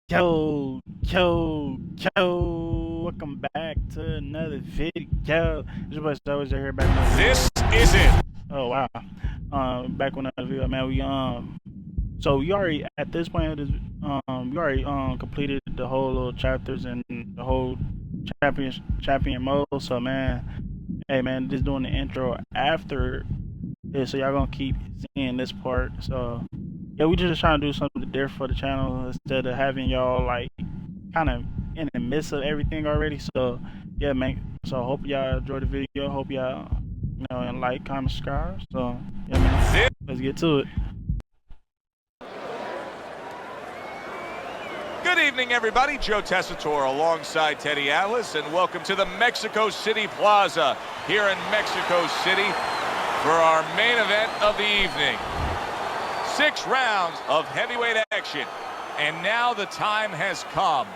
Welcome back to another video. This was always here back when This is it. oh wow. Back when another video, man, so you already at this point you already completed the whole little chapters and the whole champion mode. So man, hey man, just doing the intro after this, so y'all gonna keep seeing this part. So yeah, we just trying to do something different for the channel instead of having y'all like kind of in the midst of everything already. So yeah, man. So I hope y'all enjoy the video. Hope y'all and like, comment, subscribe. So yeah, man. Let's get to it. Good evening, everybody. Joe Tessitore alongside Teddy Atlas, and welcome to the Mexico City Plaza here in Mexico City for our main event of the evening. 6 rounds of heavyweight action, and now the time has come.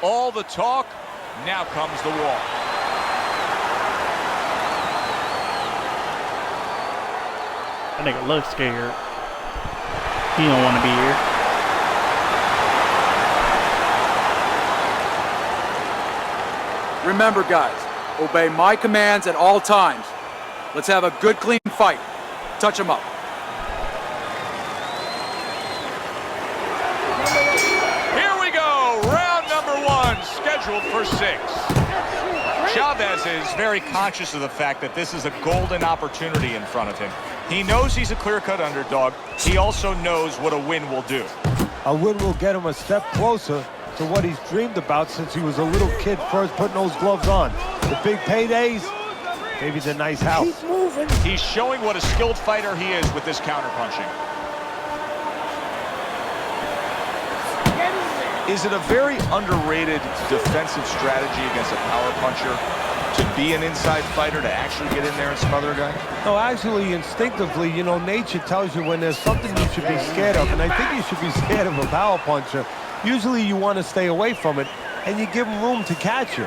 All the talk, now comes the walk. That nigga looks scared. He don't want to be here. Remember, guys, obey my commands at all times. Let's have a good, clean fight. Touch him up. Here we go, round number 1, scheduled for 6. Chavez is very conscious of the fact that this is a golden opportunity in front of him. He knows he's a clear-cut underdog. He also knows what a win will do. A win will get him a step closer to what he's dreamed about since he was a little kid first putting those gloves on. The big paydays, maybe the nice house. Keep moving. He's showing what a skilled fighter he is with this counterpunching. Is it a very underrated defensive strategy against a power puncher to be an inside fighter, to actually get in there and smother a guy? No, actually, instinctively, nature tells you when there's something you should be scared of, and I think you should be scared of a power puncher. Usually you want to stay away from it, and you give him room to catch you.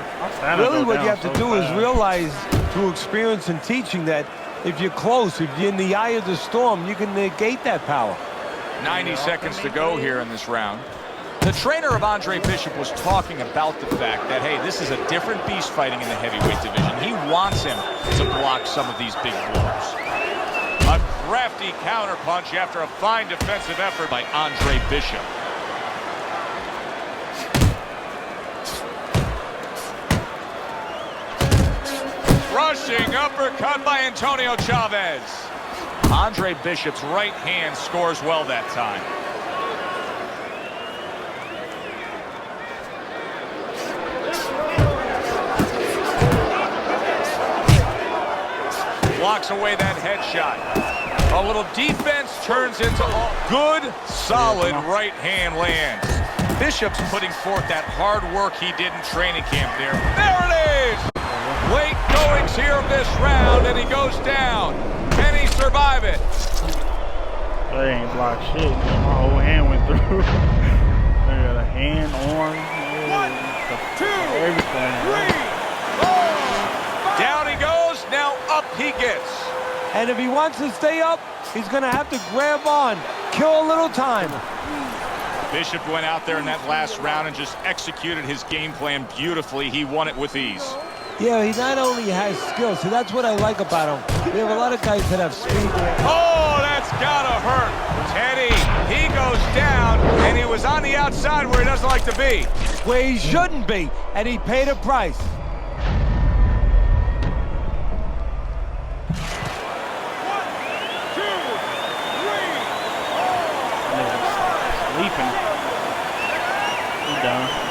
Really what you have to do is realize through experience and teaching that if you're close, if you're in the eye of the storm, you can negate that power. 90 seconds to go here in this round. The trainer of Andre Bishop was talking about the fact that, hey, this is a different beast fighting in the heavyweight division. He wants him to block some of these big blows. A crafty counterpunch after a fine defensive effort by Andre Bishop. Rushing uppercut by Antonio Chavez. Andre Bishop's right hand scores well that time. Blocks away that headshot. A little defense turns into good, solid right hand lands. Bishop's putting forth that hard work he did in training camp there. There it is! Late goings here of this round, and he goes down. Can he survive it? That ain't block shit, man. My whole hand went through. I got a hand, arm, 1, 2, 3, 4. Down he goes, now up he gets. And if he wants to stay up, he's going to have to grab on, kill a little time. Bishop went out there in that last round and just executed his game plan beautifully. He won it with ease. Yeah, he not only has skill, so that's what I like about him. We have a lot of guys that have speed there. Oh, that's gotta hurt. Teddy, he goes down, and he was on the outside where he doesn't like to be. Where he shouldn't be, and he paid a price. sleeping. He done.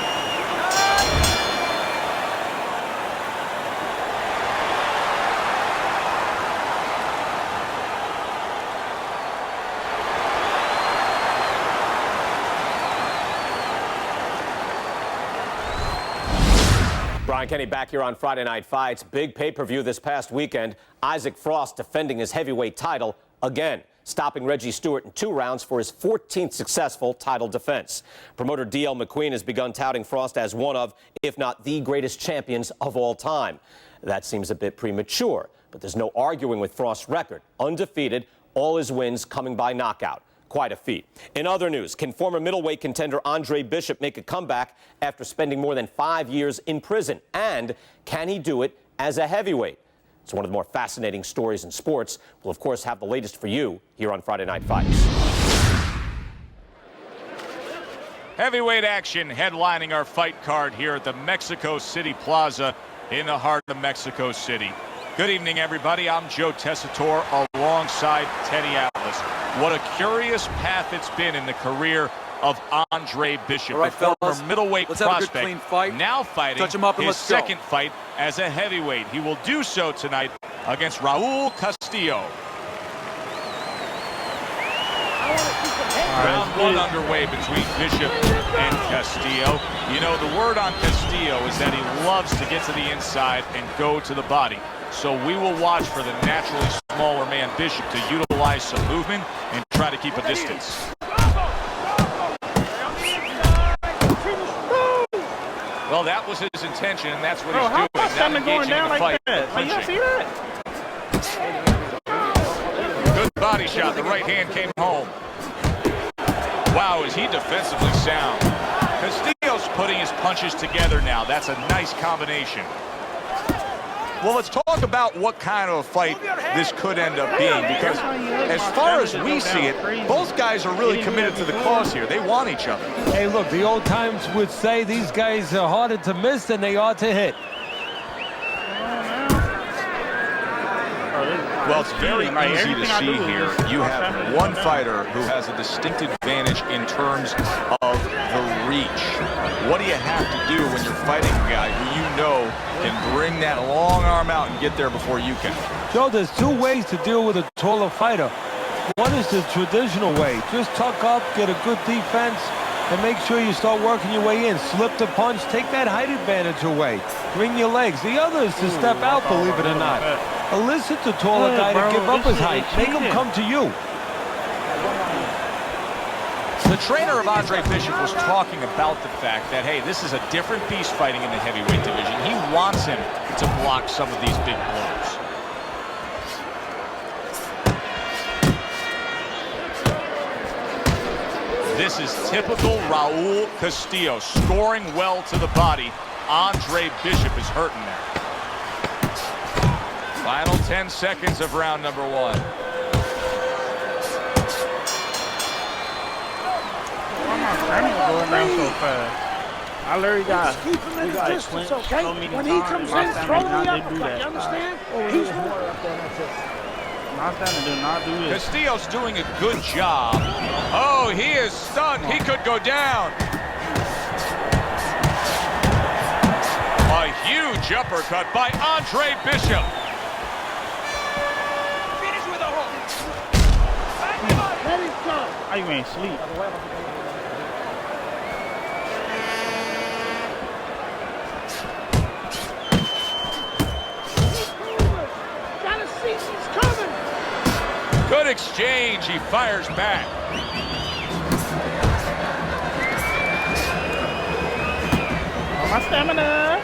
Brian Kenny back here on Friday Night Fights. Big pay-per-view this past weekend. Isaac Frost defending his heavyweight title again, stopping Reggie Stewart in 2 rounds for his 14th successful title defense. Promoter D.L. McQueen has begun touting Frost as one of, if not the greatest champions of all time. That seems a bit premature, but there's no arguing with Frost's record. Undefeated, all his wins coming by knockout. Quite a feat. In other news, can former middleweight contender Andre Bishop make a comeback after spending more than 5 years in prison? And can he do it as a heavyweight? It's one of the more fascinating stories in sports. We'll, of course, have the latest for you here on Friday Night Fights. Heavyweight action headlining our fight card here at the Mexico City Plaza in the heart of Mexico City. Good evening, everybody. I'm Joe Tessitore alongside Teddy Atlas. What a curious path it's been in the career of Andre Bishop, right, the former fellas, middleweight let's have a good, prospect, clean fight. now fighting Touch him up and his let's go. second fight as a heavyweight. He will do so tonight against Raul Castillo. Round one underway between Bishop and Castillo. You know, the word on Castillo is that he loves to get to the inside and go to the body. So we will watch for the naturally smaller man Bishop to utilize some movement and try to keep a distance. Well, that was his intention, and that's what he's doing. Not engaging in the fight, but punching. Good body shot. The right hand came home. Wow, is he defensively sound. Castillo's putting his punches together now. That's a nice combination. Well, let's talk about what kind of a fight this could end up being, because as far as we see it, both guys are really committed to the cause here. They want each other. Hey, look, the old times would say these guys are harder to miss than they are to hit. Well, it's very easy to see here. You have one fighter who has a distinct advantage in terms of the reach. What do you have to do when you're fighting a guy who you know can bring that long arm out and get there before you can? Joe, there's two ways to deal with a taller fighter. One is the traditional way. Just tuck up, get a good defense, and make sure you start working your way in. Slip the punch, take that height advantage away. Bring your legs. The other is to step out, believe it or not. Elicit the taller guy to give up his height. Make him come to you. The trainer of Andre Bishop was talking about the fact that, hey, this is a different beast fighting in the heavyweight division. He wants him to block some of these big blows. This is typical Raul Castillo, scoring well to the body. Andre Bishop is hurting there. Final 10 seconds of round number one. I literally got keeping his distance, okay? When he comes in, throw the uppercut, you understand? He's do not do this. Castillo's doing a good job. Oh, he is stunned. He could go down. A huge uppercut by Andre Bishop. finish with a hook. Let him go. How you ain't sleep? Gotta see he's coming. Good exchange. He fires back. My stamina.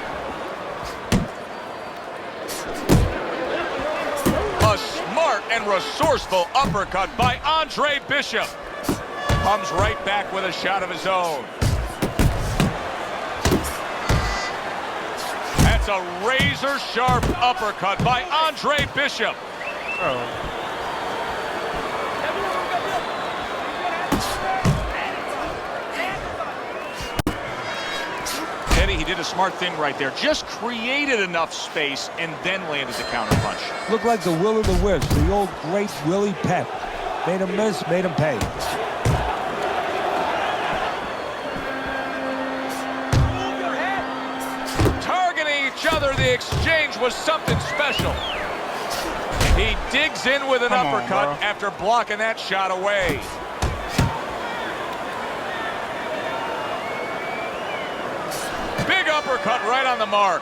A smart and resourceful uppercut by Andre Bishop. Comes right back with a shot of his own. That's a razor-sharp uppercut by Andre Bishop. Eddie, he did a smart thing right there. Just created enough space and then landed the counter punch. Looked like the will of the wisp, the old great Willie Pep. Made him miss, made him pay. Targeting each other, the exchange was something special. He digs in with an uppercut after blocking that shot away. Big uppercut right on the mark.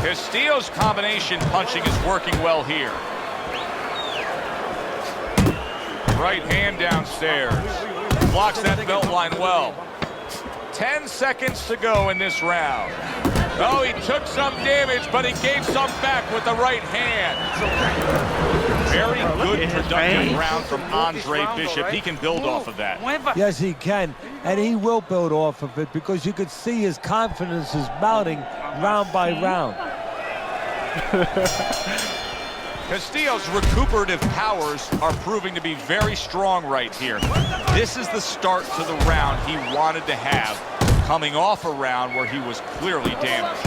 Castillo's combination punching is working well here. Right hand downstairs. Blocks that belt line well. 10 seconds to go in this round. Oh, he took some damage, but he gave some back with the right hand. Very good, productive round from Andre Bishop. He can build off of that. Yes, he can, and he will build off of it because you could see his confidence is mounting round by round. Castillo's recuperative powers are proving to be very strong right here. This is the start to the round he wanted to have, coming off a round where he was clearly damaged.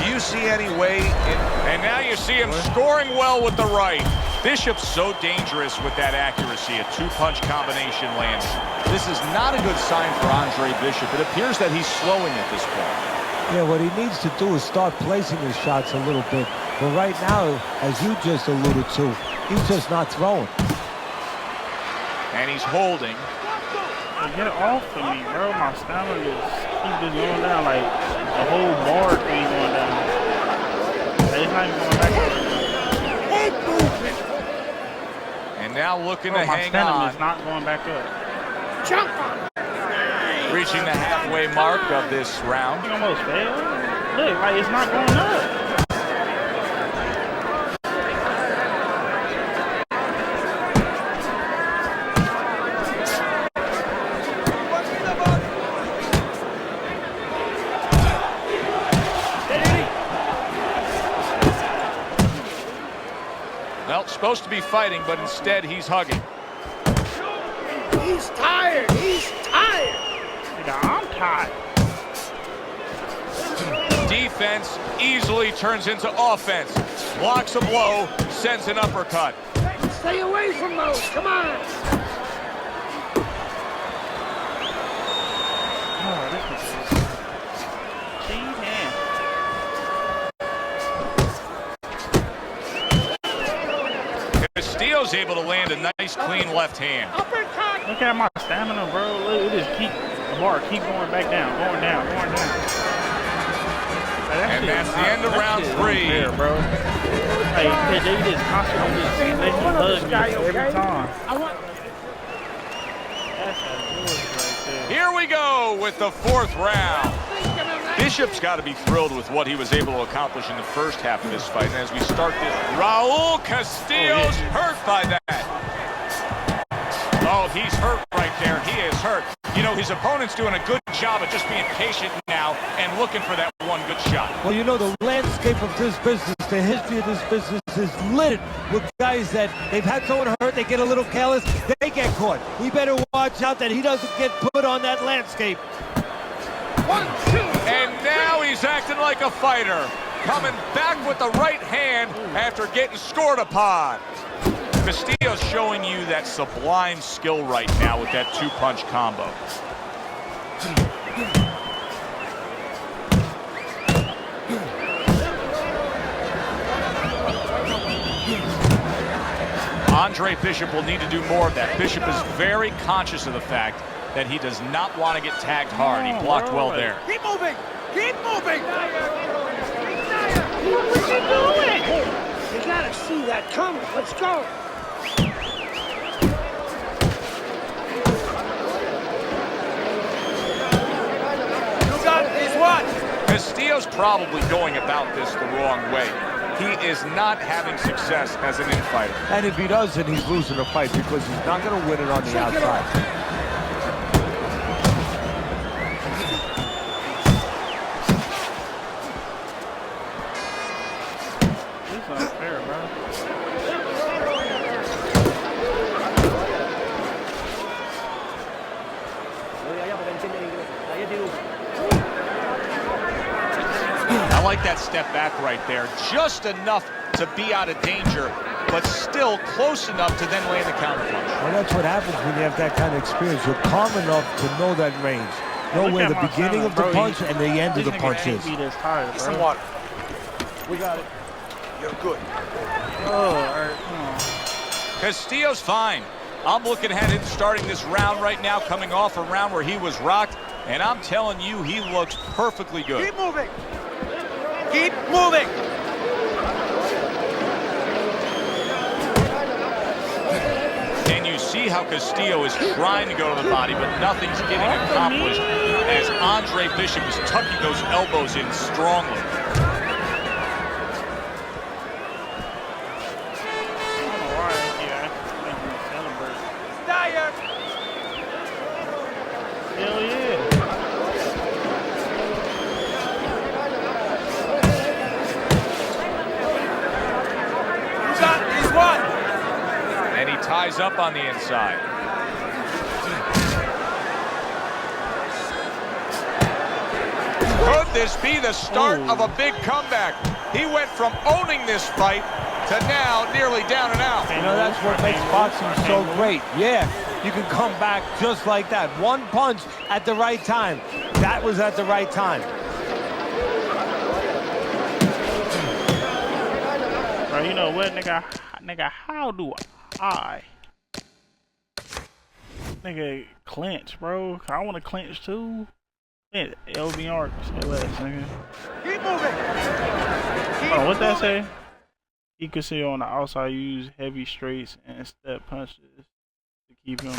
Do you see any way in... And now you see him scoring well with the right. Bishop's so dangerous with that accuracy, a two-punch combination landing. This is not a good sign for Andre Bishop. It appears that he's slowing at this point. Yeah, what he needs to do is start placing his shots a little bit. But right now, as you just alluded to, he's just not throwing. And he's holding. Get off of me, bro. My stamina keeps just going down, like the whole bar thing going down. Like, it's not even going back up. And now looking to my hang stamina on. is not going back up. Jump on. Reaching the halfway mark of this round. He almost failed. Look, like it's not going up. Well, supposed to be fighting, but instead he's hugging. He's tired. He's tired. I'm tired. Defense easily turns into offense. Blocks a blow, sends an uppercut. Stay away from those. Come on. Oh, this is cheap, man. Castillo's able to land a nice, clean left hand. Uppercut. Look at my stamina, bro. Look, it just keep the bar keep going back down, going down, going down. And that's the end of round 3. Unfair, bro. Like, they just constantly just let me hug me every time. That's a good right there. Here we go with the 4th round. Bishop's got to be thrilled with what he was able to accomplish in the first half of this fight. And as we start this, Raul Castillo's hurt by that. Oh, he's hurt right there. He is hurt. You know, his opponent's doing a good job of just being patient now and looking for that one good shot. Well, you know, the landscape of this business, the history of this business is littered with guys that they've had someone hurt, they get a little careless, they get caught. We better watch out that he doesn't get put on that landscape. 1, 2. And now he's acting like a fighter, coming back with the right hand after getting scored upon. Castillo's showing you that sublime skill right now with that two-punch combo. Andre Bishop will need to do more of that. Bishop is very conscious of the fact that he does not want to get tagged hard. He blocked well there. Keep moving. Keep moving. What are you doing? You gotta see that coming. Let's go. Castillo's probably going about this the wrong way. He is not having success as an infighter. And if he does, then he's losing the fight because he's not going to win it on the outside. This is unfair, bro. I like that step back right there. Just enough to be out of danger, but still close enough to then land the counterpunch. Well, that's what happens when you have that kind of experience. You're calm enough to know that range. Know where the beginning of the punch and the end of the punch is. Some water. We got it. You're good. Oh, all right. Castillo's fine. I'm looking at him starting this round right now, coming off a round where he was rocked, and I'm telling you, he looks perfectly good. Keep moving. Keep moving. Can you see how Castillo is trying to go to the body, but nothing's getting accomplished as Andre Bishop is tucking those elbows in strongly. Hell yeah. He's one. And he ties up on the inside. Could this be the start of a big comeback? He went from owning this fight to now nearly down and out. You know, that's what makes boxing so great. Yeah, you can come back just like that. One punch at the right time. That was at the right time. Bro, you know what, nigga, how do I, nigga, clinch, bro? I want to clinch too. Man, LBR, say less, nigga. Keep moving. Oh, what that say? He could see on the outside use heavy straights and step punches to keep him.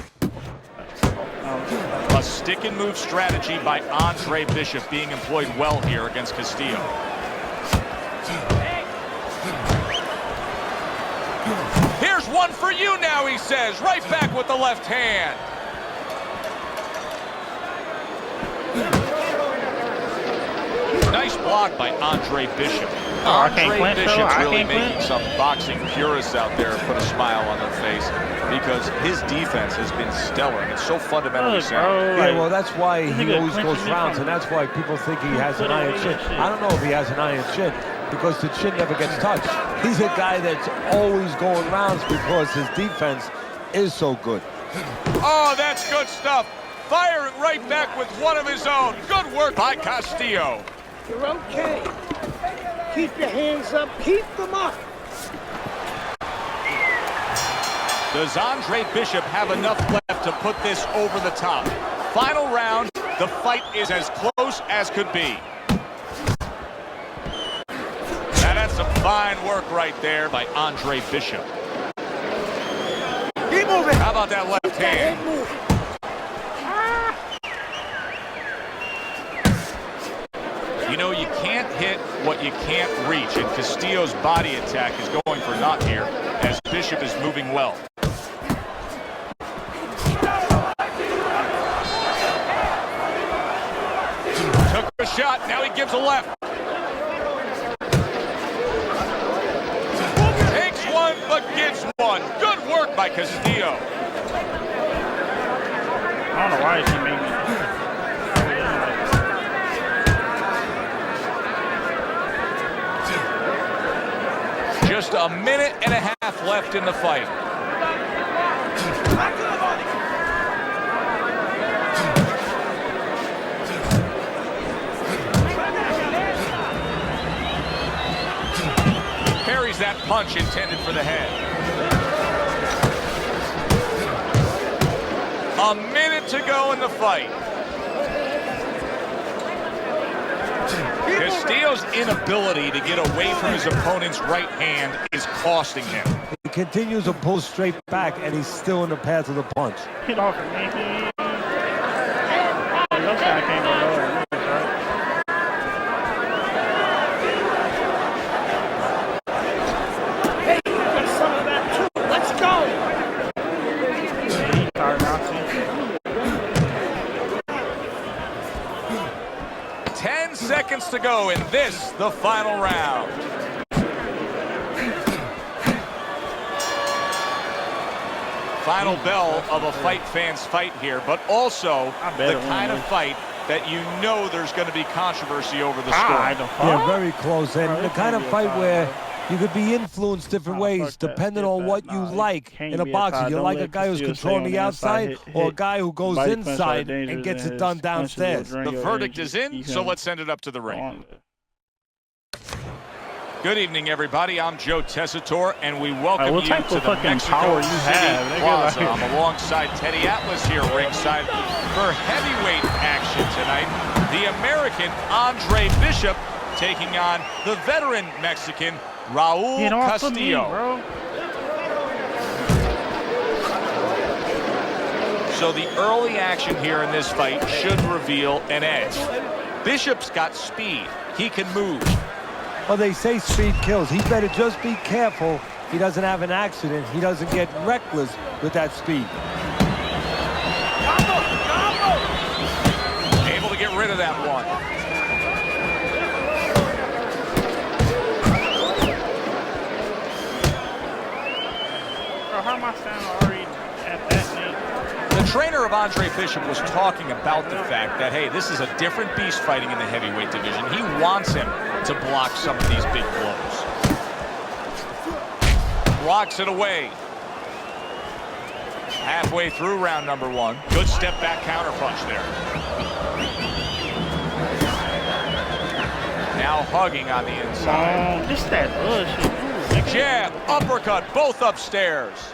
A stick and move strategy by Andre Bishop being employed well here against Castillo. Here's one for you now, he says. Right back with the left hand. Nice block by Andre Bishop. Andre Bishop's really making some boxing purists out there put a smile on their face because his defense has been stellar and it's so fundamentally sound. Yeah, well, that's why he always goes rounds, and that's why people think he has an iron chin. I don't know if he has an iron chin because the chin never gets touched. He's a guy that's always going rounds because his defense is so good. Oh, that's good stuff. Firing right back with one of his own. Good work by Castillo. You're okay. Keep your hands up. Keep them up. Does Andre Bishop have enough left to put this over the top? Final round. The fight is as close as could be. Now that's some fine work right there by Andre Bishop. Keep moving. How about that left hand? You know, you can't hit what you can't reach, and Castillo's body attack is going for naught here as Bishop is moving well. Took a shot, now he gives a left. Takes one, but gives one. Good work by Castillo. I don't know why he made me. Just a minute and a half left in the fight. Parries that punch intended for the head. A minute to go in the fight. Castillo's inability to get away from his opponent's right hand is costing him. He continues to pull straight back, and he's still in the path of the punch. Get off of me. Oh, your side can't go lower than this, right? Hey, you got some of that too. Let's go. Yeah, he started out too. 10 seconds to go in this, the final round. Final bell of a fight fan's fight here, but also the kind of fight that you know there's going to be controversy over the score. Yeah, very close. And the kind of fight where you could be influenced different ways depending on what you like in a boxer. You like a guy who's controlling the outside or a guy who goes inside and gets it done downstairs. The verdict is in, so let's send it up to the ring. Good evening, everybody. I'm Joe Tessitore, and we welcome you to the Mexico City Plaza. I'm alongside Teddy Atlas here ringside for heavyweight action tonight. The American Andre Bishop taking on the veteran Mexican Raul Castillo. So the early action here in this fight should reveal an edge. Bishop's got speed. He can move. Well, they say speed kills. He better just be careful he doesn't have an accident. He doesn't get reckless with that speed. Able to get rid of that one. Bro, how am I standing already at that name? The trainer of Andre Bishop was talking about the fact that, hey, this is a different beast fighting in the heavyweight division. He wants him to block some of these big blows. Blocks it away. Halfway through round number 1. Good step back counter punch there. Now hugging on the inside. Just that bullshit. Jab, uppercut, both upstairs.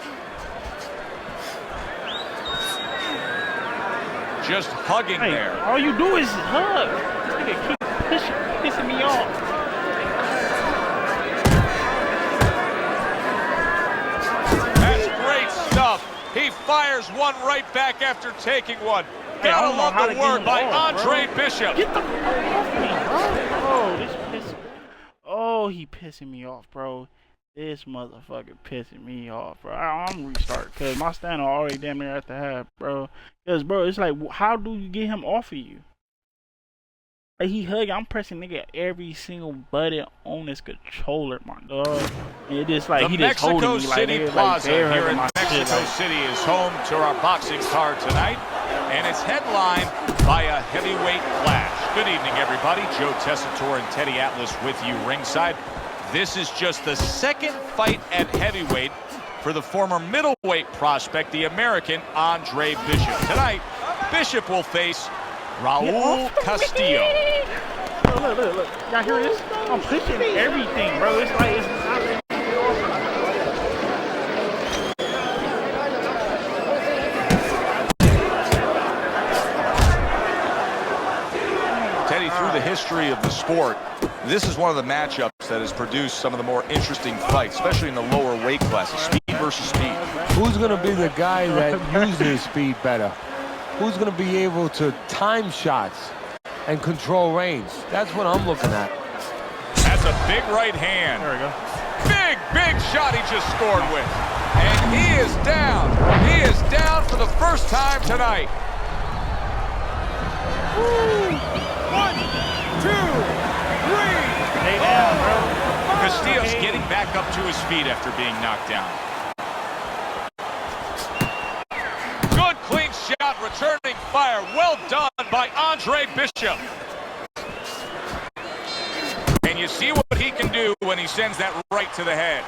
Just hugging there. All you do is hug. This nigga keep pissing me off. He fires one right back after taking one. Gotta love the work by Andre Bishop. Get the fuck off me, bro. Oh, he pissing me off, bro. This motherfucker pissing me off, bro. I'm restart because my stand already damn near at the half, bro. Because, bro, it's like, how do you get him off of you? Like, he hugging, I'm pressing nigga every single button on this controller, my dog. And it just like, he just holding me like, City Plaza here in Mexico City is home to our boxing card tonight. And it's headlined by a heavyweight clash. Good evening, everybody. Joe Tessitore and Teddy Atlas with you ringside. This is just the second fight at heavyweight for the former middleweight prospect, the American Andre Bishop. Tonight, Bishop will face Raul Castillo. Look. Y'all hear this? I'm pushing everything, bro. It's like, it's not really Teddy, through the history of the sport, this is one of the matchups that has produced some of the more interesting fights, especially in the lower weight classes, speed versus speed. Who's going to be the guy that uses speed better? Who's going to be able to time shots and control range? That's what I'm looking at. That's a big right hand. There we go. Big shot he just scored with. And he is down. He is down for the first time tonight. Woo. 1, 2, 3. Stay down, bro. Castillo's getting back up to his feet after being knocked down. Good clean shot, returning fire. Well done by Andre Bishop. And you see what he can do when he sends that right to the head.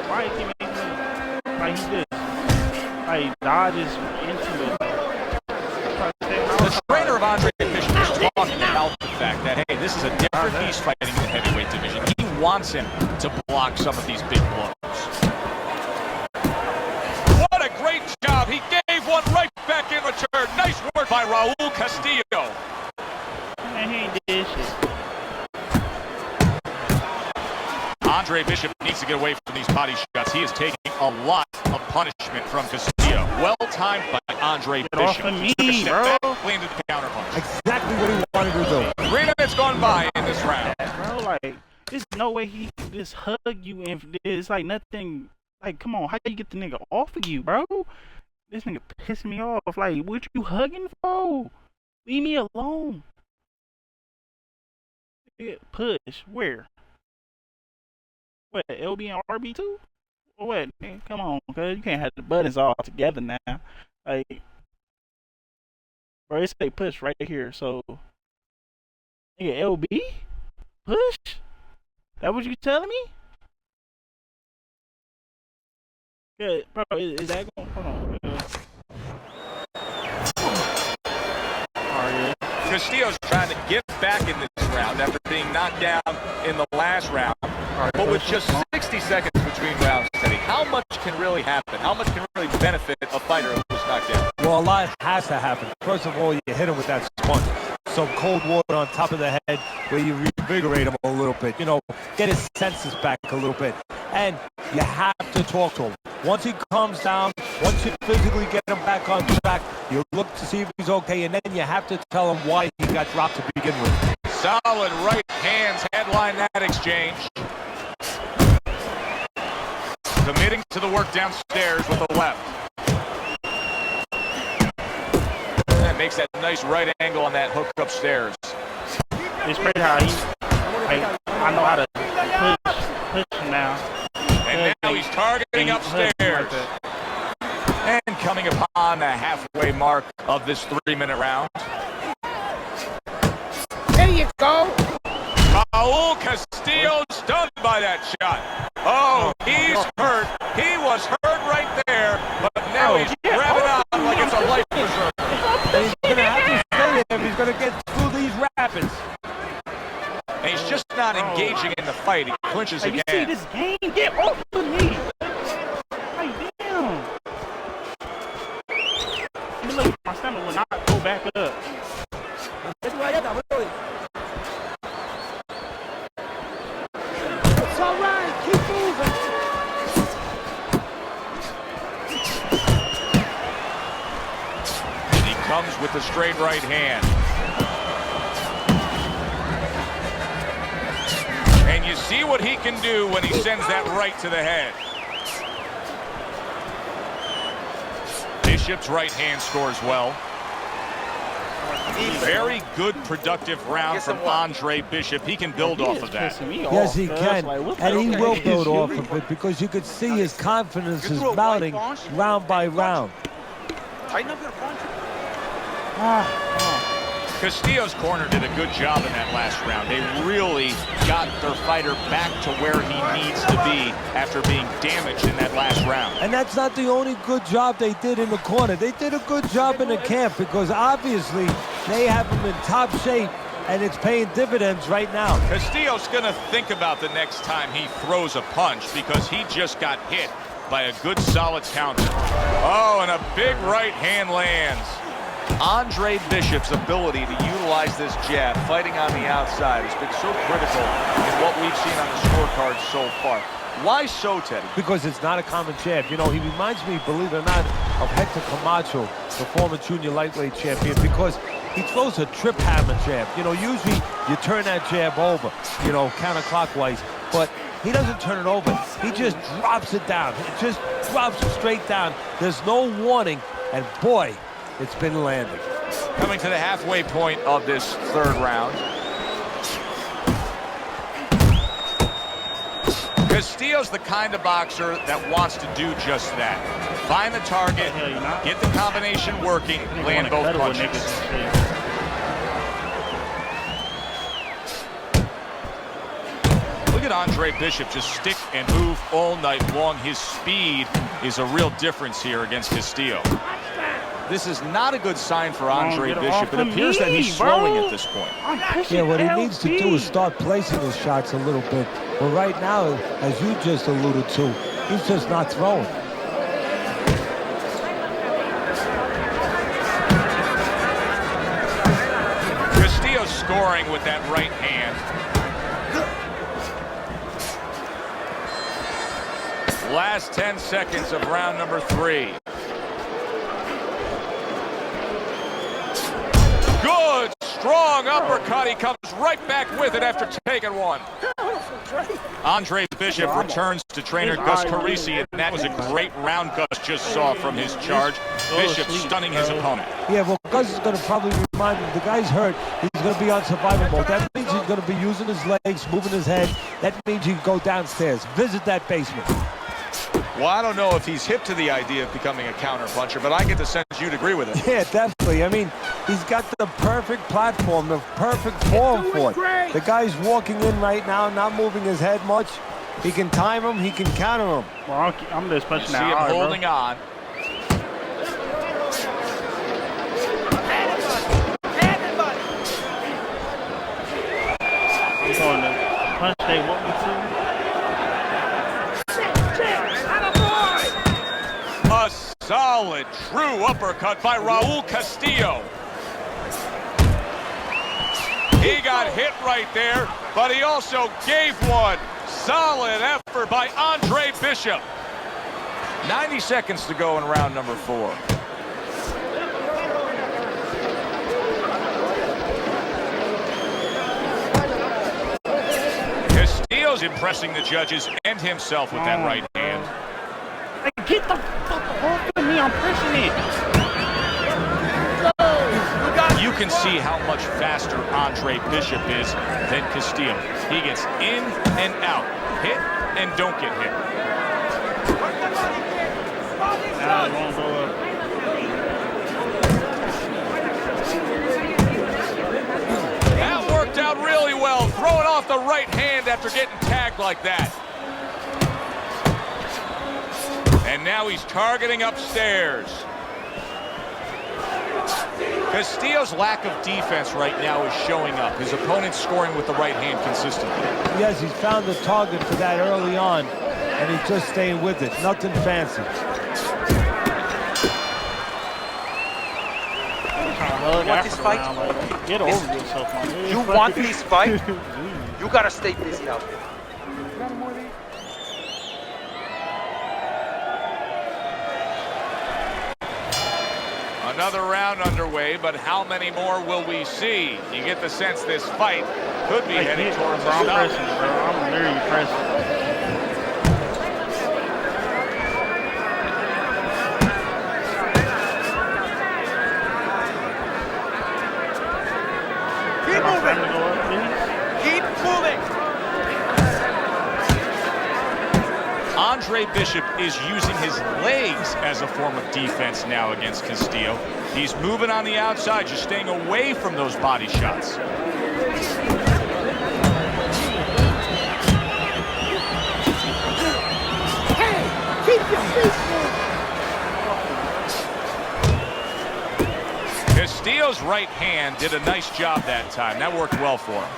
Why is he making me like he just like dodges into it? The trainer of Andre Bishop is talking about the fact that, hey, this is a different beast fighting in the heavyweight division. He wants him to block some of these big blows. What a great job. He gave one right back in return. Nice work by Raul Castillo. Man, he ain't did shit. Andre Bishop needs to get away from these body shots. He is taking a lot of punishment from Castillo. Well timed by Andre Get Bishop. off of me, Back, bro. landed the counter punch. Exactly what he wanted to do. 3 minutes gone by in this round. Bro, like, there's no way he can just hug you and it's like nothing. Like, come on, how you get the nigga off of you, bro? This nigga pissing me off. Like, what you hugging for? Leave me alone. Push, where? What, LB and RB2? Or what? Man, come on, cuz you can't have the buttons all together now. Like, bro, it say push right here, so nigga, LB? Push? That what you telling me? Good, bro, is that going, hold on. Castillo's trying to get back in this round after being knocked down in the last round. But with just 60 seconds between rounds, Teddy, how much can really happen? How much can really benefit a fighter who was knocked down? Well, a lot has to happen. First of all, you hit him with that sponge. Some cold water on top of the head where you reinvigorate him a little bit. You know, get his senses back a little bit. And you have to to talk to him. Once he calms down, once you physically get him back on track, you look to see if he's okay, and then you have to tell him why he got dropped to begin with. Solid right hands headline that exchange. Committing to the work downstairs with the left. That makes that nice right angle on that hook upstairs. It's great how I know how to push him now. And now he's targeting upstairs. And coming upon the halfway mark of this 3-minute round. There you go. Raul Castillo stunned by that shot. Oh, he's hurt. He was hurt right there, but now he's grabbing on like it's a life preserver. And he's going to have to stay there if he's going to get through these rapids. And he's just not engaging in the fight. He clinches again. You see this game? Get off of me. Hey, damn. Look, my stomach will not go back up. It's all right. Keep moving. And he comes with the straight right hand. And you see what he can do when he sends that right to the head. Bishop's right hand scores well. Very good, productive round from Andre Bishop. He can build off of that. Yes, he can, and he will build off of it because you could see his confidence is mounting round by round. Castillo's corner did a good job in that last round. They really got their fighter back to where he needs to be after being damaged in that last round. And that's not the only good job they did in the corner. They did a good job in the camp because obviously they have him in top shape and it's paying dividends right now. Castillo's going to think about the next time he throws a punch because he just got hit by a good solid counter. Oh, and a big right hand lands. Andre Bishop's ability to utilize this jab, fighting on the outside, has been so critical in what we've seen on the scorecard so far. Why so, Teddy? Because it's not a common jab. You know, he reminds me, believe it or not, of Hector Camacho, the former junior lightweight champion, because he throws a trip hammer jab. You know, usually you turn that jab over, you know, counterclockwise, but he doesn't turn it over. He just drops it down. It just drops it straight down. There's no warning, and boy, it's been landing. Coming to the halfway point of this third round. Castillo's the kind of boxer that wants to do just that. Find the target, get the combination working, land both punches. Look at Andre Bishop just stick and move all night long. His speed is a real difference here against Castillo. This is not a good sign for Andre Bishop. It appears that he's slowing at this point. Yeah, what he needs to do is start placing his shots a little bit. But right now, as you just alluded to, he's just not throwing. Castillo's scoring with that right hand. Last 10 seconds of round number 3. Good, strong uppercut. He comes right back with it after taking one. Andre Bishop returns to trainer Gus Carisi, and that was a great round Gus just saw from his charge. Bishop stunning his opponent. Yeah, well, Gus is going to probably remind him, the guy's hurt. He's going to be on survival mode. That means he's going to be using his legs, moving his head. That means he can go downstairs, visit that basement. Well, I don't know if he's hip to the idea of becoming a counter-puncher, but I get the sense you'd agree with it. Yeah, definitely. I mean, he's got the perfect platform, the perfect form for it. The guy's walking in right now, not moving his head much. He can time him, he can counter him. Well, I'm just punching now. See him holding on. I'm going to punch they want me to. A solid, true uppercut by Raul Castillo. He got hit right there, but he also gave one. Solid effort by Andre Bishop. 90 seconds to go in round number 4. Castillo's impressing the judges and himself with that right hand. Hey, get the fuck off of me, I'm pressing it. You can see how much faster Andre Bishop is than Castillo. He gets in and out, hit and don't get hit. Now it won't go up. That worked out really well, throwing off the right hand after getting tagged like that. And now he's targeting upstairs. Castillo's lack of defense right now is showing up. His opponent's scoring with the right hand consistently. Yes, he's found the target for that early on, and he's just staying with it. Nothing fancy. You want this fight? Get over yourself, man. You want this fight? You gotta stay busy out there. Another round underway, but how many more will we see? You get the sense this fight could be heading towards a I'm stop. pressing, bro. I'm literally pressing. Keep moving. Keep moving. Andre Bishop is using his legs as a form of defense now against Castillo. He's moving on the outside, just staying away from those body shots. Hey, keep your feet moving. Castillo's right hand did a nice job that time. That worked well for him.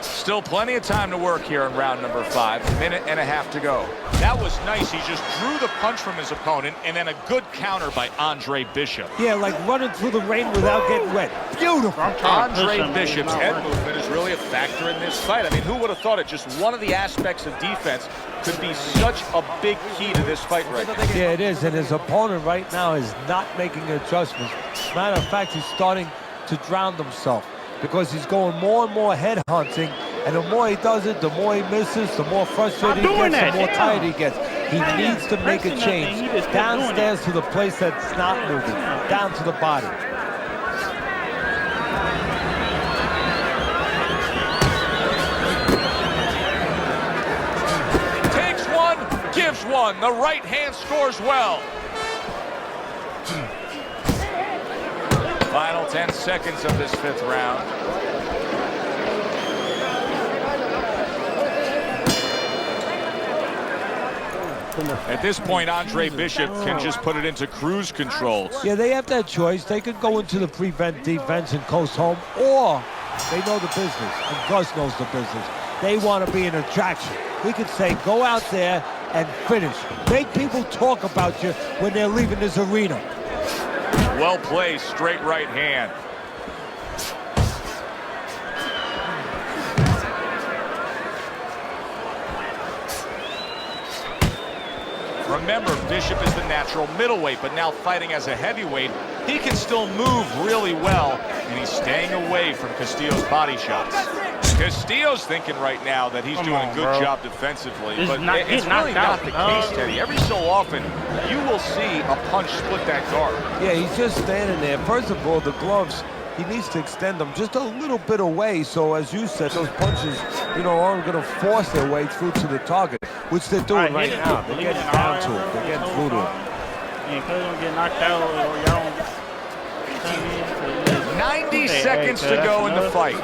Still plenty of time to work here in round number 5. A minute and a half to go. That was nice. He just drew the punch from his opponent, and then a good counter by Andre Bishop. Yeah, like running through the rain without getting wet. Beautiful. Andre Bishop's head movement is really a factor in this fight. I mean, who would have thought it? Just one of the aspects of defense could be such a big key to this fight right now. Yeah, it is, and his opponent right now is not making adjustments. Matter of fact, he's starting to drown himself because he's going more and more head hunting. And the more he does it, the more he misses, the more frustrated he gets, the more tired he gets. He needs to make a change. Downstairs to the place that's not moving, down to the body. Takes one, gives one. The right hand scores well. Final 10 seconds of this 5th round. At this point, Andre Bishop can just put it into cruise control. Yeah, they have that choice. They could go into the prevent defense and coast home, or they know the business, and Gus knows the business. They want to be an attraction. We could say, go out there and finish. Make people talk about you when they're leaving this arena. Well placed, straight right hand. Remember, Bishop is the natural middleweight, but now fighting as a heavyweight, he can still move really well, and he's staying away from Castillo's body shots. Castillo's thinking right now that he's doing a good job defensively, but it's really not the case, Teddy. Every so often, you will see a punch split that guard. Yeah, he's just standing there. First of all, the gloves, he needs to extend them just a little bit away, so as you said, those punches, you know, aren't going to force their way through to the target, which they're doing right now. They're getting down to him. They're getting through to him. And because don't get knocked out or y'all don't 90 seconds to go in the fight.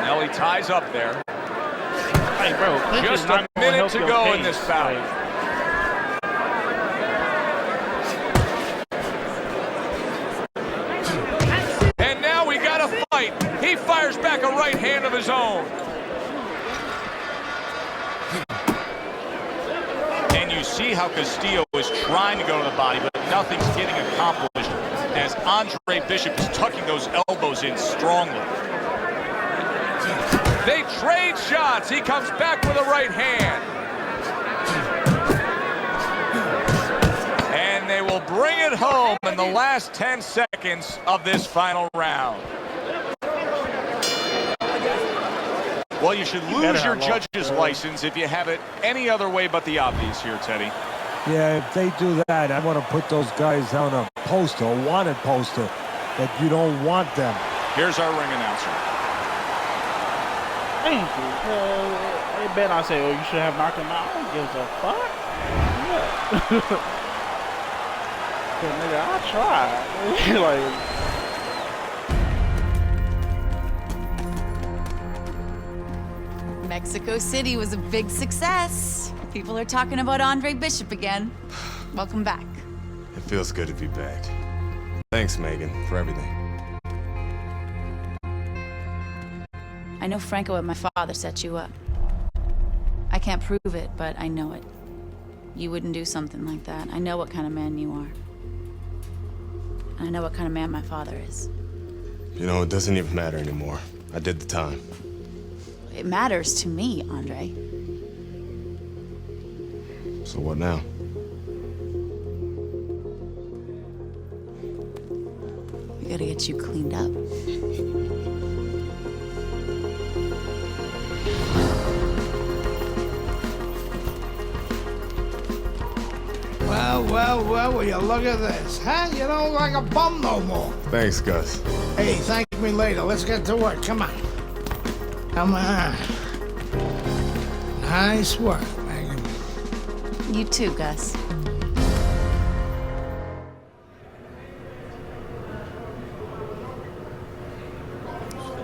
Now he ties up there. Hey, bro, just a minute to go in this bout. And now we got a fight. He fires back a right hand of his own. see how Castillo is trying to go to the body, but nothing's getting accomplished as Andre Bishop is tucking those elbows in strongly. They trade shots. He comes back with a right hand. And they will bring it home in the last 10 seconds of this final round. Well, you should lose your judge's license if you have it any other way but the obvious here, Teddy. Yeah, if they do that, I want to put those guys on a poster, a wanted poster, that you don't want them. Here's our ring announcer. Thank you. They bet I say, oh, you should have knocked him out. I don't give a fuck. Yeah. Nigga, I tried. Like. Mexico City was a big success. People are talking about Andre Bishop again. Welcome back. It feels good to be back. Thanks, Megan, for everything. I know Franco and my father set you up. I can't prove it, but I know it. You wouldn't do something like that. I know what kind of man you are. And I know what kind of man my father is. You know, it doesn't even matter anymore. I did the time. It matters to me, Andre. So what now? We gotta get you cleaned up. Well, will you look at this, huh? You don't look like a bum no more. Thanks, Gus. Hey, thank me later. Let's get to work. Come on. Come on. Nice work, Megan. You too, Gus.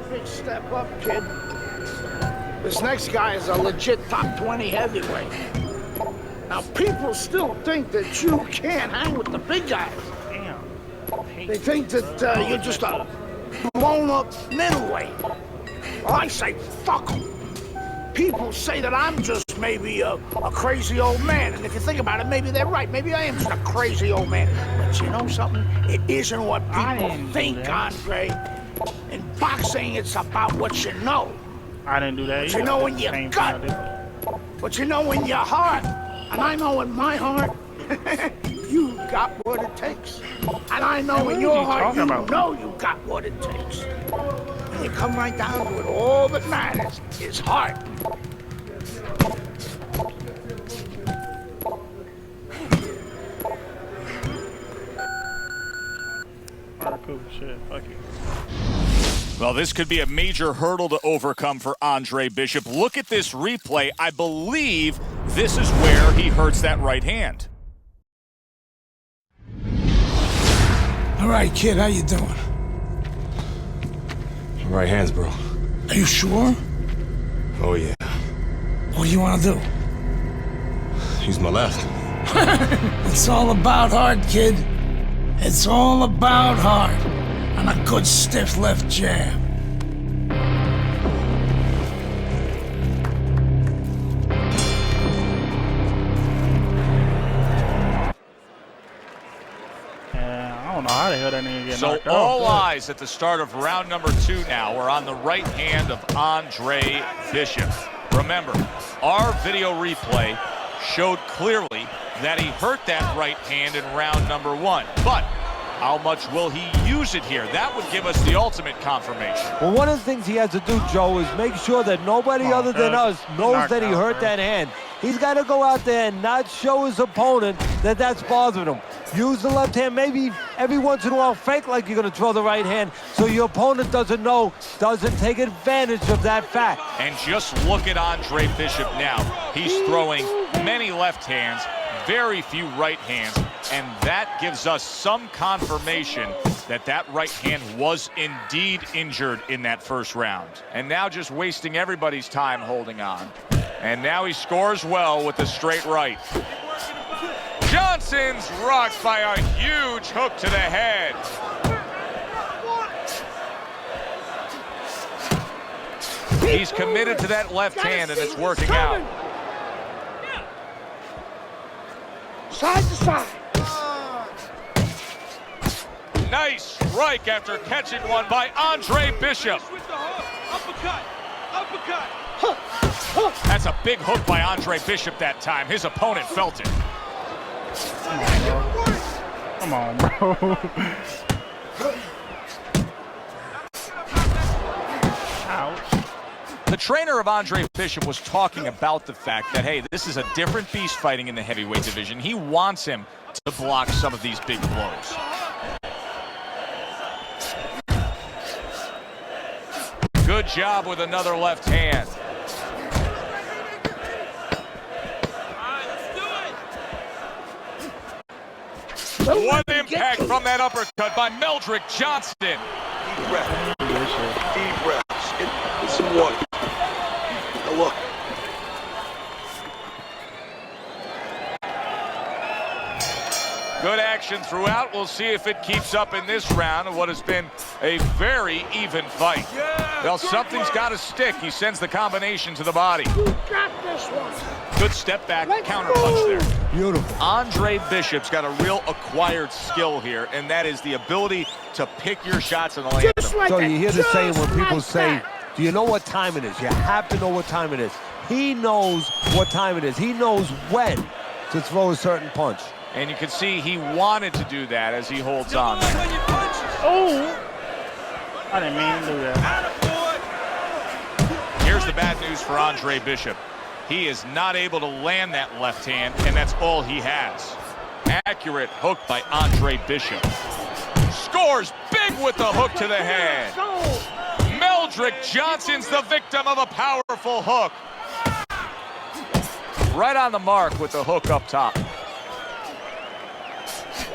Big step up, kid. This next guy is a legit top 20 heavyweight. Now, people still think that you can't hang with the big guys. Damn. They think that you're just a blown-up middleweight. Well, I say, fuck them. People say that I'm just maybe a crazy old man. And if you think about it, maybe they're right. Maybe I am just a crazy old man. But you know something? It isn't what people think, Andre. In boxing, it's about what you know. I didn't do that either. What you know in your gut. What you know in your heart. And I know in my heart, you got what it takes. And I know in your heart, you know you got what it takes. And you come right down to it, all that matters is heart. Alright, cool. Shit. Fuck you. Well, this could be a major hurdle to overcome for Andre Bishop. Look at this replay. I believe this is where he hurts that right hand. All right, kid, how you doing? Right hands, bro. Are you sure? Oh, yeah. What do you want to do? Use my left. It's all about heart, kid. It's all about heart. And a good stiff left jab. I don't know how the hell that nigga get knocked out. So all eyes at the start of round number 2 now. We're on the right hand of Andre Bishop. Remember, our video replay showed clearly that he hurt that right hand in round number 1. But how much will he use it here? That would give us the ultimate confirmation. Well, one of the things he has to do, Joe, is make sure that nobody other than us knows that he hurt that hand. He's got to go out there and not show his opponent that that's bothering him. Use the left hand, maybe every once in a while fake like you're going to throw the right hand so your opponent doesn't know, doesn't take advantage of that fact. And just look at Andre Bishop now. He's throwing many left hands, very few right hands, and that gives us some confirmation that that right hand was indeed injured in that first round. And now just wasting everybody's time holding on. And now he scores well with the straight right. Johnson's rocked by a huge hook to the head. He's committed to that left hand, and it's working out. Side to side. Nice strike after catching one by Andre Bishop. That's a big hook by Andre Bishop that time. His opponent felt it. Come on, bro. Ouch. The trainer of Andre Bishop was talking about the fact that, hey, this is a different beast fighting in the heavyweight division. He wants him to block some of these big blows. Good job with another left hand. What impact from that uppercut by Meldrick Johnson. Deep breath. Deep breaths. Get some water. Now look. Good action throughout. We'll see if it keeps up in this round of what has been a very even fight. Well, something's got to stick. He sends the combination to the body. You got this one. Good step back, counter punch there. Beautiful. Andre Bishop's got a real acquired skill here, and that is the ability to pick your shots and land them. Like So you hear the just saying when people like say, that. do you know what time it is? You have to know what time it is. He knows what time it is. He knows when to throw a certain punch. And you can see he wanted to do that as he holds on. Oh! I didn't mean to do that. Here's the bad news for Andre Bishop. He is not able to land that left hand, and that's all he has. Accurate hook by Andre Bishop. Scores big with the hook to the head. Meldrick Johnson's the victim of a powerful hook. Right on the mark with the hook up top.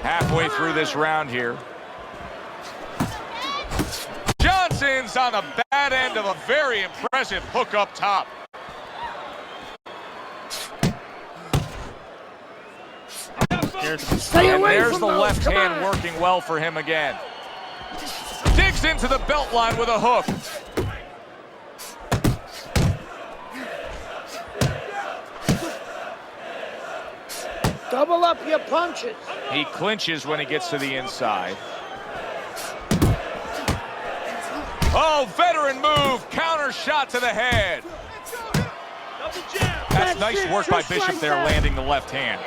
Halfway through this round here. Johnson's on the bad end of a very impressive hook up top. Stay And away there's from the those. left Come hand on. working well for him again. Digs into the belt line with a hook. Double up your punches. He clinches when he gets to the inside. Oh, veteran move, counter shot to the head. That's nice work by Bishop there, landing the left hand.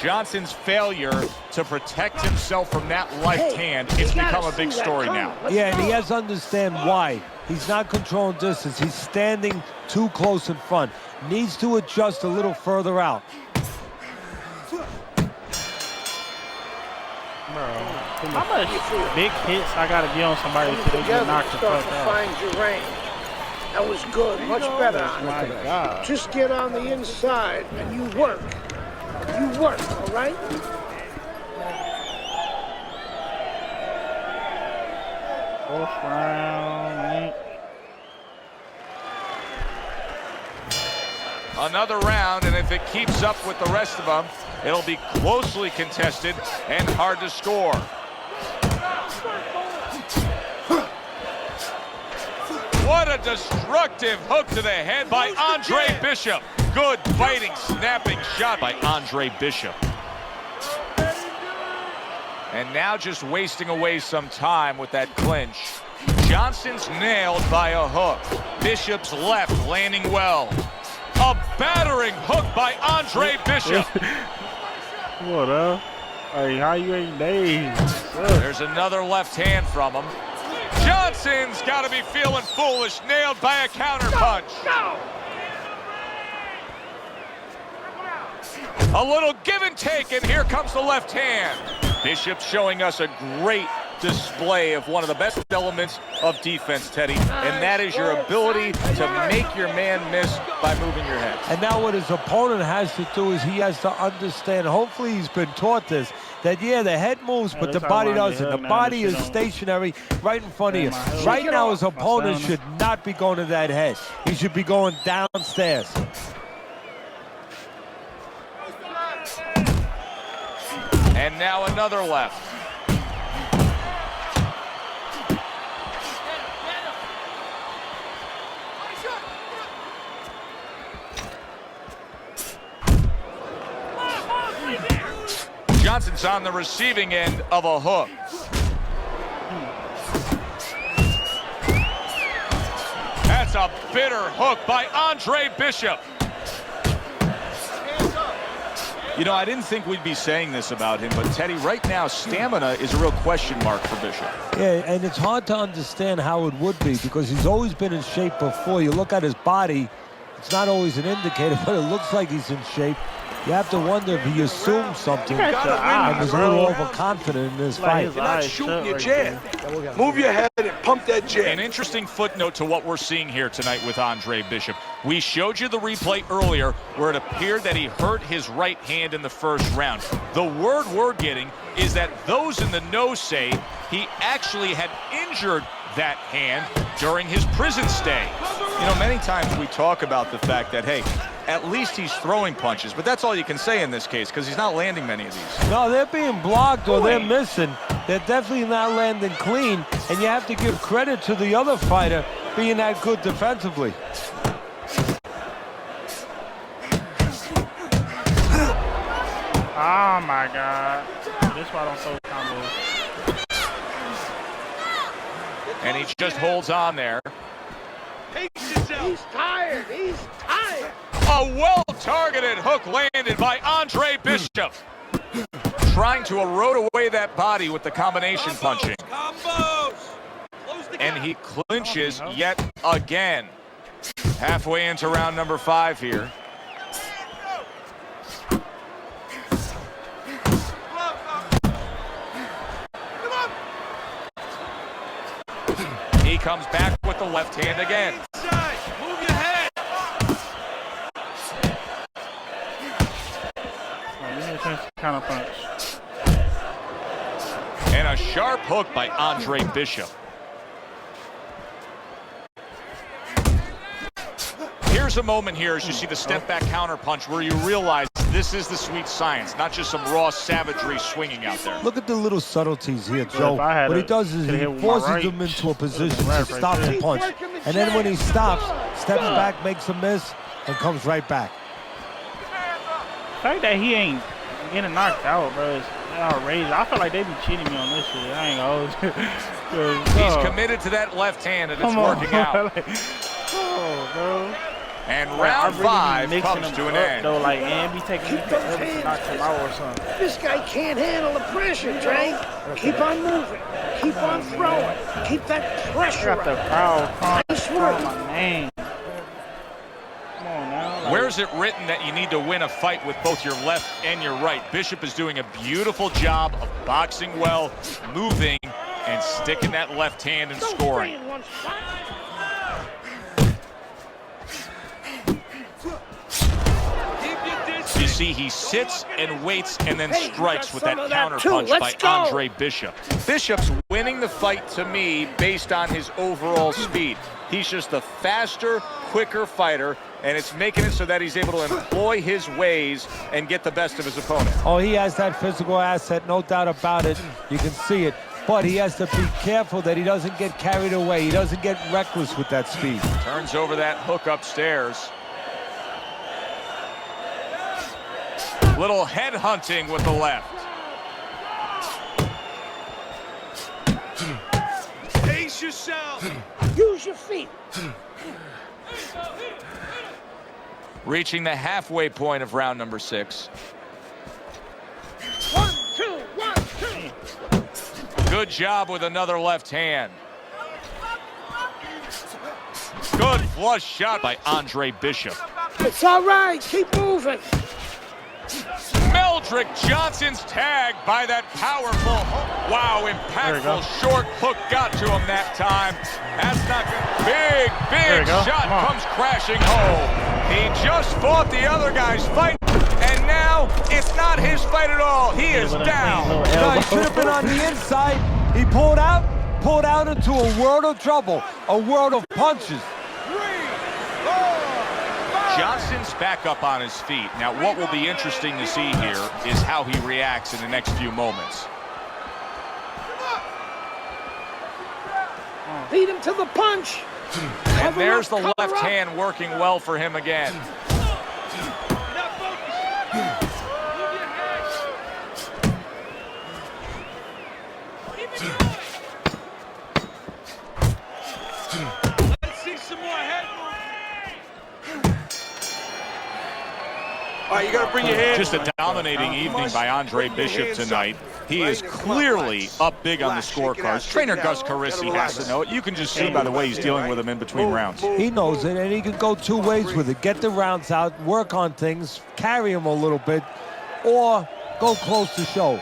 Johnson's failure to protect himself from that left hand, it's become a big story now. Yeah, and he has to understand why. He's not controlling distance. He's standing too close in front. Needs to adjust a little further out. Bro, how much big hits I gotta get on somebody so they get knocked the fuck out? Find your range. That was good, much better. My God. Just get on the inside and you work. You work, all right? Fourth round, man. Another round, and if it keeps up with the rest of them, it'll be closely contested and hard to score. What a destructive hook to the head by Andre Bishop. Good fighting, snapping shot by Andre Bishop. And now just wasting away some time with that clinch. Johnson's nailed by a hook. Bishop's left landing well. A battering hook by Andre Bishop. What up? Hey, how you ain't days? There's another left hand from him. Johnson's got to be feeling foolish, nailed by a counter punch. A little give and take, and here comes the left hand. Bishop showing us a great display of one of the best elements of defense, Teddy, and that is your ability to make your man miss by moving your head. And now what his opponent has to do is he has to understand, hopefully he's been taught this, that yeah, the head moves, but the body doesn't. The body is stationary right in front of you. Right now his opponent should not be going to that head. He should be going downstairs. And now another left. on the receiving end of a hook. That's a bitter hook by Andre Bishop. You know, I didn't think we'd be saying this about him, but Teddy, right now, stamina is a real question mark for Bishop. Yeah, and it's hard to understand how it would be because he's always been in shape before. You look at his body, it's not always an indicator, but it looks like he's in shape. You have to wonder if he assumed something and was a little overconfident in this fight. You're not shooting your jab. Move your head and pump that jab. An interesting footnote to what we're seeing here tonight with Andre Bishop. We showed you the replay earlier where it appeared that he hurt his right hand in the first round. The word we're getting is that those in the know say he actually had injured that hand during his prison stay. You know, many times we talk about the fact that, hey, at least he's throwing punches, but that's all you can say in this case because he's not landing many of these. No, they're being blocked or they're missing. They're definitely not landing clean, and you have to give credit to the other fighter being that good defensively. Oh my God. This why I don't throw combos. And he just holds on there. He's tired. He's tired. A well-targeted hook landed by Andre Bishop. Trying to erode away that body with the combination punching. And he clinches yet again. Halfway into round number 5 here. He comes back with the left hand again. Move your head. Counter punch. And a sharp hook by Andre Bishop. Here's a moment here as you see the step back counter punch where you realize this is the sweet science, not just some raw savagery swinging out there. Look at the little subtleties here, Joe. What he does is he forces him into a position to stop the punch. And then when he stops, steps back, makes a miss, and comes right back. The fact that he ain't getting knocked out, bro, is outrageous. I feel like they be cheating me on this shit. I ain't gonna hold you. He's committed to that left hand, and it's working out. Oh, bro. And round 5 comes to an end. Though, like, and be taking me forever to knock him out or something. This guy can't handle the pressure, Dre. Keep on moving. Keep on throwing. Keep that pressure Got the crowd calling my name. Come on now. Like, Where's it written that you need to win a fight with both your left and your right? Bishop is doing a beautiful job of boxing well, moving, and sticking that left hand and scoring. You see, he sits and waits and then strikes with that counter punch by Andre Bishop. Bishop's winning the fight to me based on his overall speed. He's just a faster, quicker fighter, and it's making it so that he's able to employ his ways and get the best of his opponent. Oh, he has that physical asset, no doubt about it. You can see it. But he has to be careful that he doesn't get carried away. He doesn't get reckless with that speed. Turns over that hook upstairs. Little head hunting with the left. Pace yourself. Use your feet. Reaching the halfway point of round number 6. 1, 2, 1, 2. Good job with another left hand. Good flush shot by Andre Bishop. It's all right. Keep moving. Meldrick Johnson's tagged by that powerful, wow, impactful short hook got to him that time. That's not good. Big shot comes crashing home. He just fought the other guy's fight, and now it's not his fight at all. He is down. No, he should have been on the inside. He pulled out into a world of trouble, a world of punches. Johnson's back up on his feet. Now, what will be interesting to see here is how he reacts in the next few moments. Beat him to the punch. And there's the left hand working well for him again. Let's see some more head movement. All right, you got to bring your hands. Just a dominating evening by Andre Bishop tonight. He is clearly up big on the scorecards. Trainer Gus Carisi has to know it. You can just see by the way he's dealing with him in between rounds. He knows it, and he can go two ways with it. Get the rounds out, work on things, carry him a little bit, or go close to show.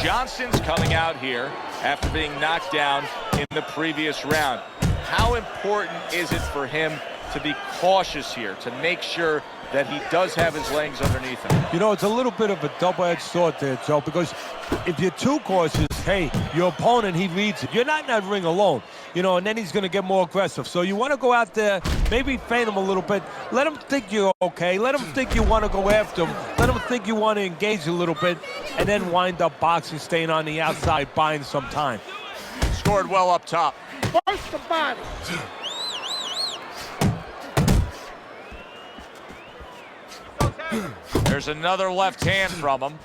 Johnson's coming out here after being knocked down in the previous round. How important is it for him to be cautious here, to make sure that he does have his legs underneath him? You know, it's a little bit of a double-edged sword there, Joe, because if you're too cautious, hey, your opponent, he reads it. You're not in that ring alone, you know, and then he's going to get more aggressive. So you want to go out there, maybe feint him a little bit. Let him think you're okay. Let him think you want to go after him. Let him think you want to engage a little bit, and then wind up boxing, staying on the outside, buying some time. Scored well up top. First the body. There's another left hand from him.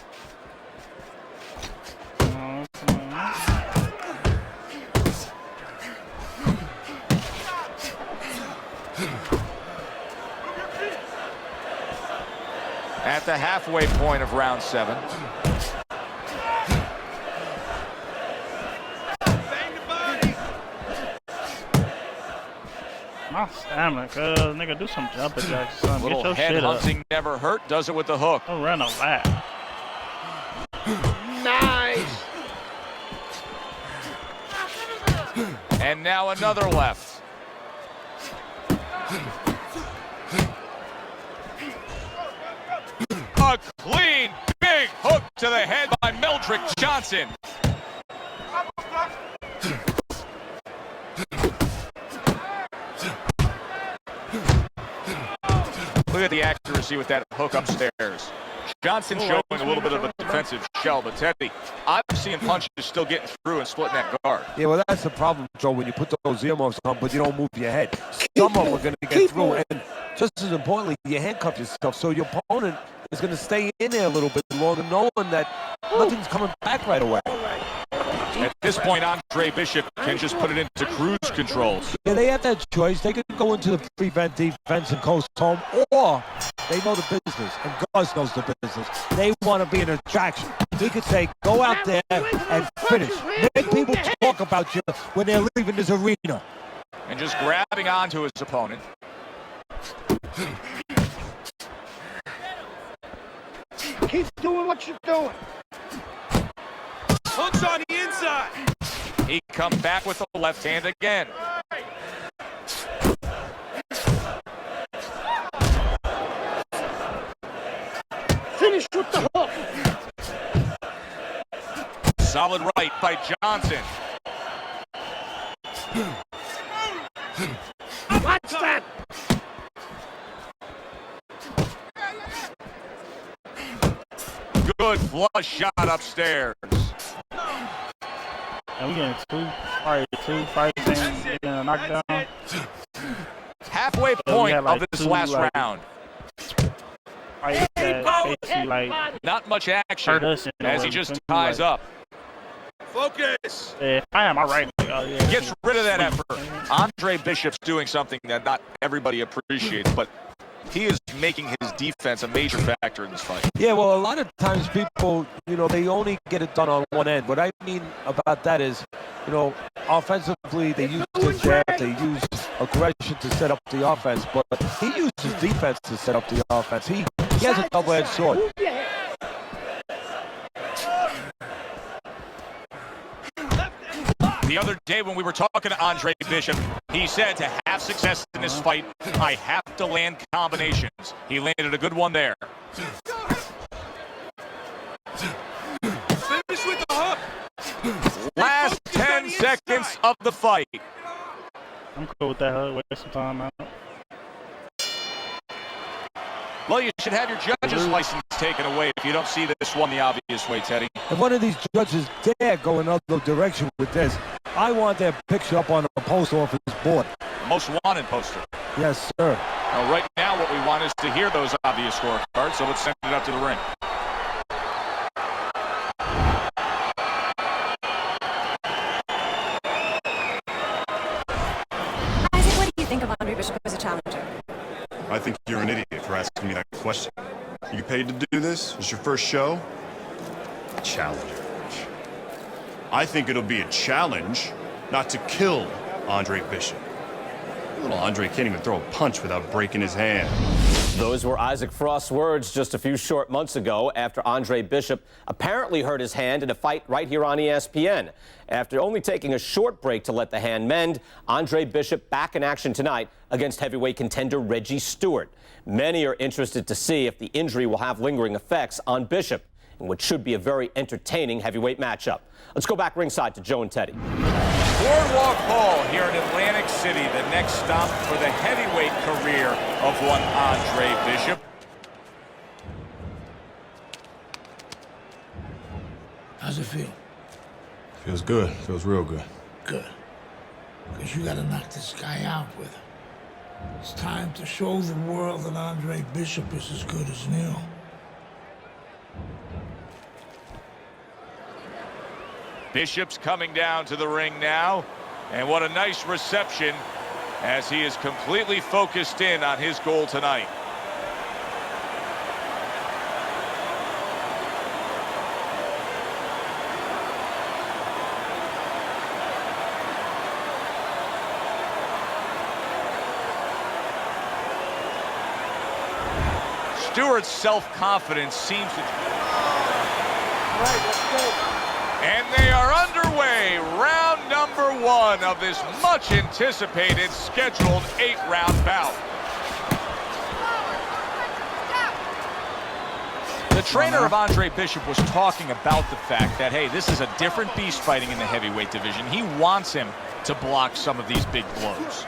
At the halfway point of round 7. My stamina, cuz nigga, do some jumping jacks. Son. Little Get your head shit up. hunting never hurt. Does it with the hook. Don't run a lap. Nice. And now another left. A clean, big hook to the head by Meldrick Johnson. Look at the accuracy with that hook upstairs. Johnson showing a little bit of a defensive shell, but Teddy, I'm seeing punches still getting through and splitting that guard. Yeah, well, that's the problem, Joe, when you put those earmuffs on, but you don't move your head. Some of them are going to get through, and just as importantly, you handcuff yourself, so your opponent is going to stay in there a little bit longer, knowing that nothing's coming back right away. At this point, Andre Bishop can just put it into cruise control. Yeah, they have that choice. They could go into the prevent defense and coast home, or they know the business, and Gus knows the business. They want to be an attraction. He could say, go out there and finish. Make people talk about you when they're leaving this arena. And just grabbing onto his opponent. Keep doing what you're doing. Hooks on the inside. He comes back with the left hand again. Finish with the hook. Solid right by Johnson. Watch that. Good flush shot upstairs. And we getting two fights and getting a knockdown. Halfway point like of this two, last like, round. Fights that basically like Not much action hurt us in a as way. he just Couldn't ties like- up. Focus. Yeah, I am. All right. Oh, yeah. Gets rid of that effort. Andre Bishop's doing something that not everybody appreciates, but he is making his defense a major factor in this fight. Yeah, well, a lot of times people, you know, they only get it done on one end. What I mean about that is, you know, offensively, they use the jab, they use aggression to set up the offense, but he uses defense to set up the offense. He has a double-edged sword. The other day when we were talking to Andre Bishop, he said to have success in this fight, I have to land combinations. He landed a good one there. Finish with the hook. Last 10 seconds of the fight. I'm cool with that. Waste some time out. Well, you should have your judge's license taken away if you don't see this one the obvious way, Teddy. If one of these judges dare go another direction with this, I want their picture up on a post office board. Most wanted poster. Yes, sir. Now, right now, what we want is to hear those obvious scorecards, so let's send it up to the ring. think of Andre Bishop as a challenger? I think you're an idiot for asking me that question. You paid to do this? It's your first show? Challenge. I think it'll be a challenge not to kill Andre Bishop. Little Andre can't even throw a punch without breaking his hand. Those were Isaac Frost's words just a few short months ago after Andre Bishop apparently hurt his hand in a fight right here on ESPN. After only taking a short break to let the hand mend, Andre Bishop back in action tonight against heavyweight contender Reggie Stewart. Many are interested to see if the injury will have lingering effects on Bishop in what should be a very entertaining heavyweight matchup. Let's go back ringside to Joe and Teddy. Boardwalk Hall here in Atlantic City, the next stop for the heavyweight career of one Andre Bishop. How's it feel? Feels good. Feels real good. Good. Because you gotta knock this guy out with him. It's time to show the world that Andre Bishop is as good as new. Bishop's coming down to the ring now, and what a nice reception as he is completely focused in on his goal tonight. Stewart's self-confidence seems to... Right, let's go. And they are underway. Round number one of this much anticipated scheduled 8-round bout. The trainer of Andre Bishop was talking about the fact that, hey, this is a different beast fighting in the heavyweight division. He wants him to block some of these big blows.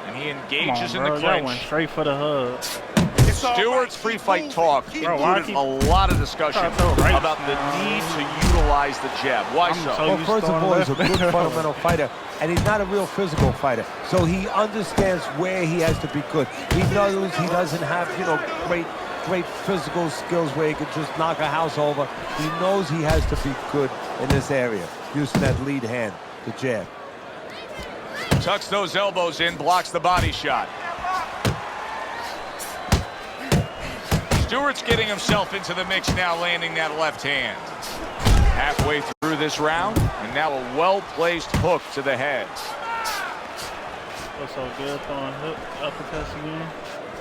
And he engages in the clinch. That went straight for the hug. Stewart's free-fight talk included a lot of discussion about the need to utilize the jab. Why so? Well, first of all, he's a good fundamental fighter, and he's not a real physical fighter. So he understands where he has to be good. He knows he doesn't have, you know, great physical skills where he could just knock a house over. He knows he has to be good in this area, using that lead hand, the jab. Tucks those elbows in, blocks the body shot. Stewart's getting himself into the mix now, landing that left hand. Halfway through this round, and now a well-placed hook to the head. What's so good throwing hook uppercuts again?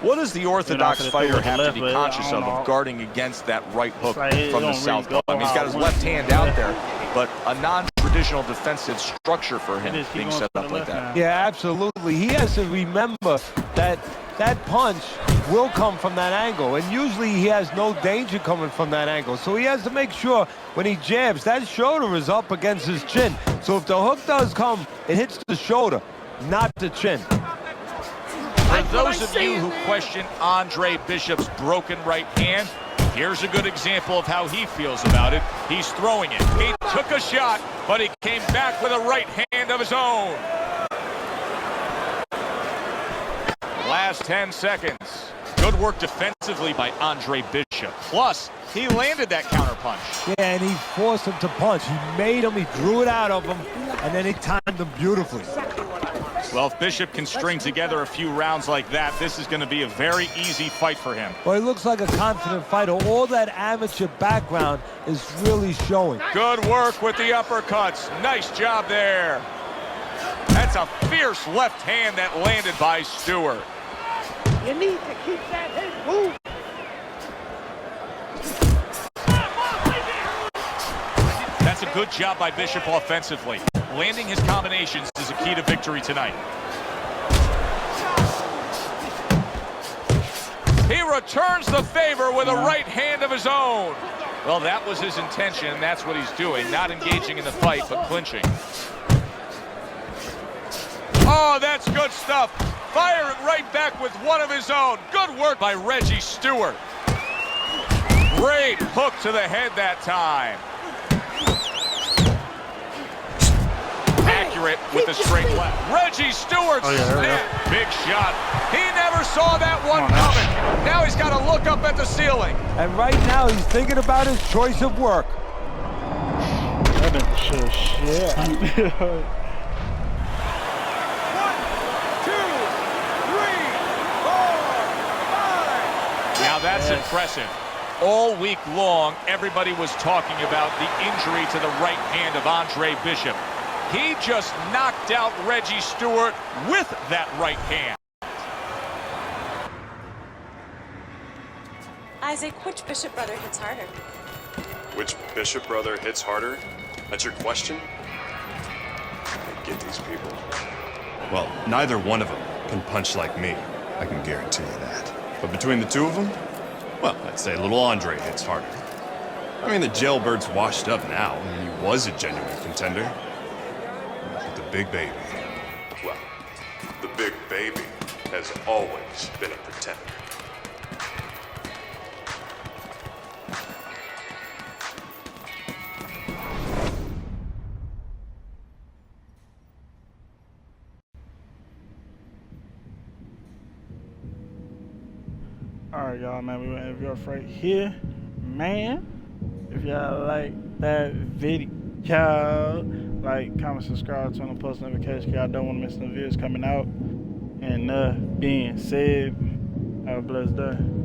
What does the orthodox fighter have to be conscious of guarding against that right hook from the southpaw? I mean, he's got his left hand out there, but a non-traditional defensive structure for him being set up like that. Yeah, absolutely. He has to remember that that punch will come from that angle, and usually he has no danger coming from that angle. So he has to make sure when he jabs, that shoulder is up against his chin. So if the hook does come, it hits the shoulder, not the chin. For those of you who question Andre Bishop's broken right hand, here's a good example of how he feels about it. He's throwing it. He took a shot, but he came back with a right hand of his own. Last 10 seconds. Good work defensively by Andre Bishop. Plus, he landed that counterpunch. Yeah, and he forced him to punch. He made him, he drew it out of him, and then he timed him beautifully. Well, if Bishop can string together a few rounds like that, this is going to be a very easy fight for him. Well, he looks like a confident fighter. All that amateur background is really showing. Good work with the uppercuts. Nice job there. That's a fierce left hand that landed by Stewart. You need to keep that head moving. That's a good job by Bishop offensively. Landing his combinations is a key to victory tonight. He returns the favor with a right hand of his own. Well, that was his intention, and that's what he's doing. Not engaging in the fight, but clinching. Oh, that's good stuff. Firing right back with one of his own. Good work by Reggie Stewart. Great hook to the head that time. Accurate with the straight left. Reggie Stewart snap. Big shot. He never saw that one coming. Now he's got to look up at the ceiling. And right now he's thinking about his choice of work. That is shit. that's impressive. All week long, everybody was talking about the injury to the right hand of Andre Bishop. He just knocked out Reggie Stewart with that right hand. Isaac, which Bishop brother hits harder? Which Bishop brother hits harder? That's your question? I get these people. Well, neither one of them can punch like me. I can guarantee you that. But between the two of them, well, I'd say little Andre hits harder. I mean, the jailbird's washed up now. I mean, he was a genuine contender. But the big baby, well, the big baby has always been a pretender. Alright, y'all, man, we went to right here, man. If y'all like that video, like, comment, subscribe, turn on post notifications. Y'all don't want to miss no videos coming out. And being said, have a blessed day.